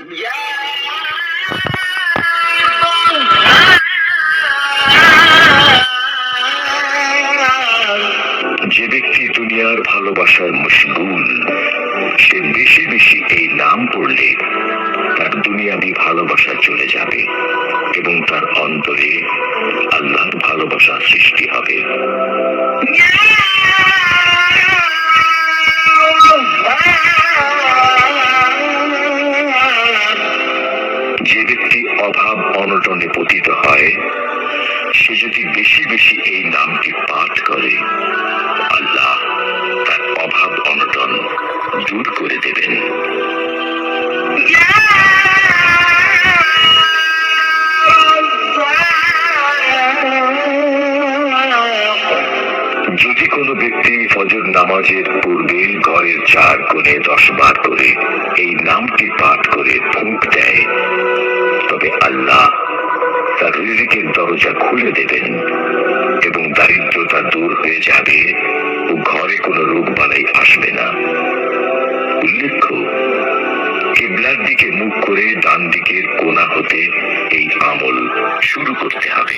যে ব্যক্তি দুনিয়ার ভালোবাসার মশগুল, সে বেশি বেশি এই নাম পড়লে তার দুনিয়াবি ভালোবাসা চলে যাবে এবং তার অন্তরে আল্লাহর ভালোবাসা সৃষ্টি হবে। যে ব্যক্তি অভাব অনটনে পতিত হয়, সে যদি বেশি বেশি এই নামটি পাঠ করে, আল্লাহ তার অভাব অনটন দূর করে দেবেন। যদি কোনো ব্যক্তি ফজর নামাজের পূর্বে ঘরের 4 কোণে 10 বার করে এই নামটি পাঠ করে ফুঁক দেয়, তবে আল্লাহ তার রিজিকের দরজা খুলে দেবেন এবং দারিদ্রতা দূর হয়ে যাবে ও ঘরে কোনো রোগ বালাই আসবে না। উল্লেখ্য, কিবলার দিকে মুখ করে ডান দিকের কোণা হতে এই আমল শুরু করতে হবে।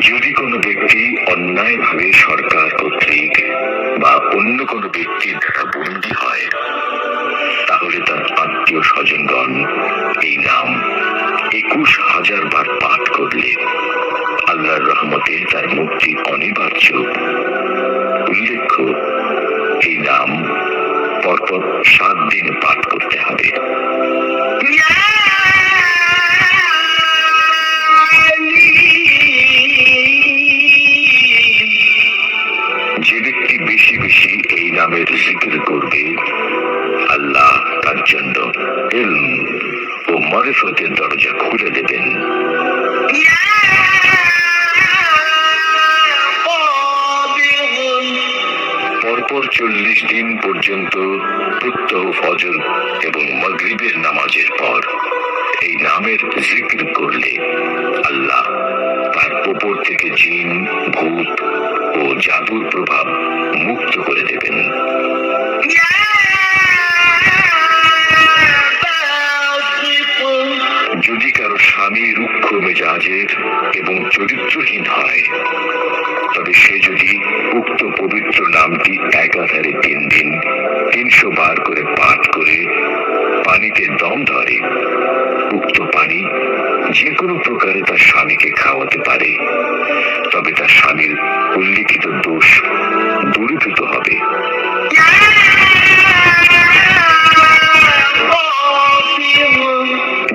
যদি কোনো ব্যক্তি অন্যায়ভাবে সরকার কর্তৃক বা অন্য কোনো ব্যক্তির দ্বারা বন্দী হয়, তাহলে তার আত্মীয় স্বজনগণ এই নাম 21,000 বার পাঠ করলে আল্লাহর রহমতে তার মুক্তি অনিবার্য। উল্লেখ্য, এই নাম পরপর 7 দিন পাঠ করতে হবে। যে ব্যক্তি বেশি বেশি এই নামের জিকির করবে, আল্লাহ তার জন্য ইলম ও মারিফতের দরজা খুলে দেবেন। পরপর 40 দিন পর্যন্ত প্রত্যহ ফজর এবং মাগরিবের নামাজের পর এই নামের জিকির করলে আল্লাহ তার উপর থেকে জিন, ভূত ও জাদুর প্রভাব মুক্ত করে দেবেন। যদি কারো স্বামী রুক্ষ মেজাজের এবং চরিত্রহীন হয়, তবে সে যদি উক্ত পবিত্র নামটি একাধারে 3 দিন 300 বার করে পাঠ করে পানিতে দম ধরে, উক্ত পানি যে কোনো প্রকারে তার স্বামীকে খাওয়াতে পারে, তবে তার স্বামীর উল্লিখিত দোষ দূরীভূত হবে।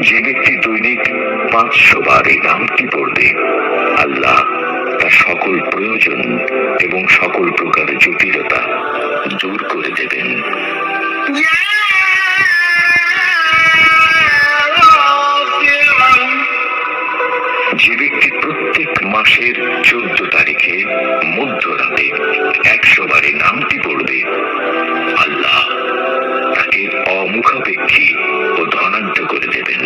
যে ব্যক্তি দৈনিক 500 বার এই নামটি পড়বে, আল্লাহ তার সকল প্রয়োজন এবং সকল প্রকার জটিলতা দূর করে দেবেন। যে ব্যক্তি প্রত্যেক মাসের 14 তারিখে মধ্যরাতে 100 বার এই নামটি পড়বে, আল্লাহ তাকে অমুখাপেক্ষী ও ধনাঢ্য করে দেবেন।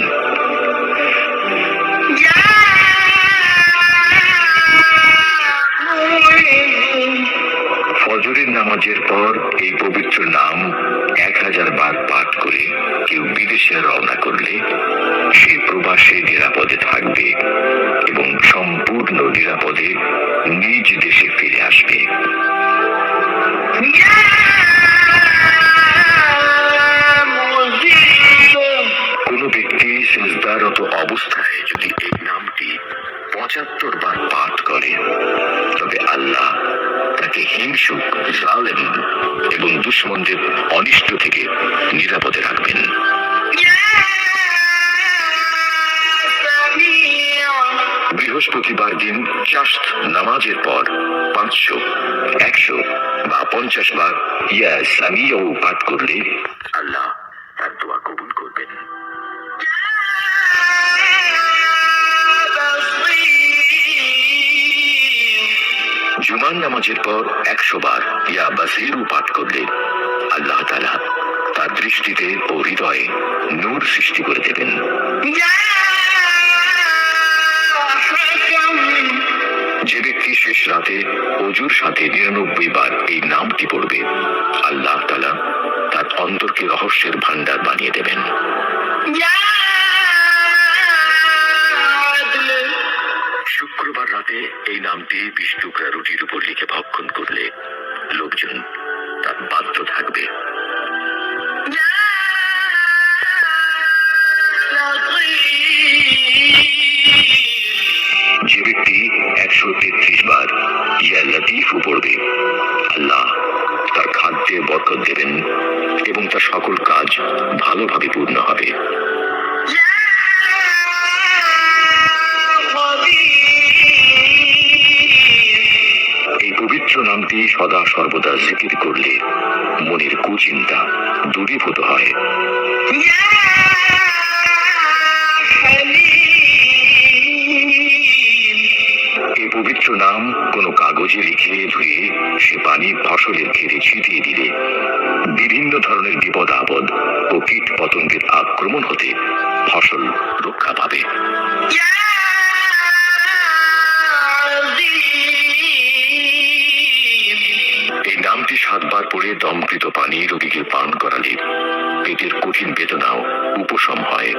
ফজরের নামাজের পর এই পবিত্র নাম 1000 বার পাঠ করে কেউ বিদেশে রওনা করলে সে প্রবাসে নিরাপদে থাকবে এবং সম্পূর্ণ নিরাপদে নিজ দেশে ফিরে আসবে। কোন ব্যক্তি সিজদারত অবস্থায় যদি এই নামটি 75 বার পাঠ করে, তবে আল্লাহ তাকে হিংসুক, জালেম এবং দুশমনদের অনিষ্ট থেকে নিরাপদে রাখবেন। বৃহস্পতিবার দিন চাশত নামাজের পর 500, 100 বা 50 বার ইয়া সামিউ পাঠ করলে আল্লাহ তার দোয়া কবুল করবেন। জুমার নামাজের পর 100 বার ইয়া বাসিরু পাঠ করলে আল্লাহ তাআলা তার দৃষ্টিতে ও হৃদয়ে নূর সৃষ্টি করে দেবেন। যে ব্যক্তি শেষ রাতে অজুর সাথে 99 বার এই নামটি পড়বে, আল্লাহ তাআলা তার অন্তরকে রহস্যের ভান্ডার বানিয়ে দেবেন। শুক্রবার রাতে এই নামটি 20 টুকরা রুটির উপর লিখে ভক্ষণ করলে লোকজন তার বাধ্য থাকবে। যে ব্যক্তি 133 বার ইয়া লতীফ পড়বে, আল্লাহ তার খাদ্যে বরকত দেবেন এবং তার সকল কাজ ভালোভাবে পূর্ণ হবে। এই পবিত্র নামটি সদা সর্বদা জিকির করলে মনের কুচিন্তা দূরীভূত হয়। এই পবিত্র নাম কোনো কাগজে লিখে ধুয়ে সে পানি ফসলের ক্ষেতে ছিটিয়ে দিলে বিভিন্ন ধরনের বিপদ আপদ ও কীট পতঙ্গের আক্রমণ হতে ফসল রক্ষা পাবে। এই নামটি 7 বার পড়ে দমকৃত পানি রোগীকে পান করালে পেটের কঠিন বেদনাও উপশম হয়।